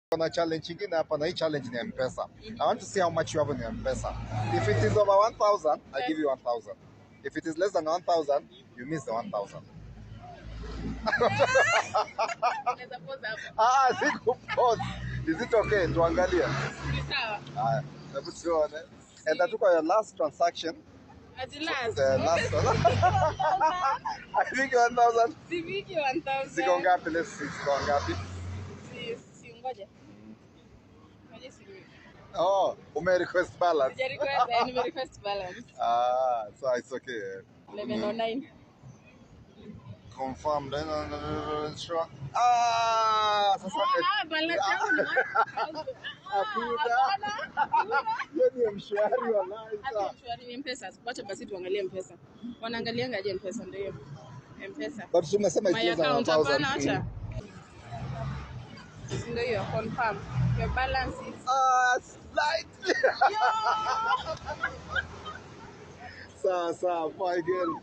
Kuna challenge ingine hapa na hii challenge ni M-Pesa. I want to see how much you have on your M-Pesa. If it is over 1,000, I give you 1,000. If it is less than 1,000, you miss the 1,000. Sikupause. Is it okay? Tuangalie. Haya, hebu tuone. And that took your last transaction. At the last. The last one. I think 1,000. Siviki 1,000. Ziko ngapi? Let's see. Ziko ngapi? Si ngoja. Ngoja si. Oh, ume request balance. Sija request, nime request balance. So it's okay. 1109. Confirm then sure. Sasa Balance yangu ni 1,000. Hiyo ni mshwari wallahi. Hata mshwari ni M-Pesa. Wacha basi tuangalie M-Pesa. Wanaangalianga aje M-Pesa ndio hiyo. M-Pesa. But tumesema My it's account hapana 1,000. acha. Ndio hiyo confirm. Your balance is Slightly. Sawa, my girl.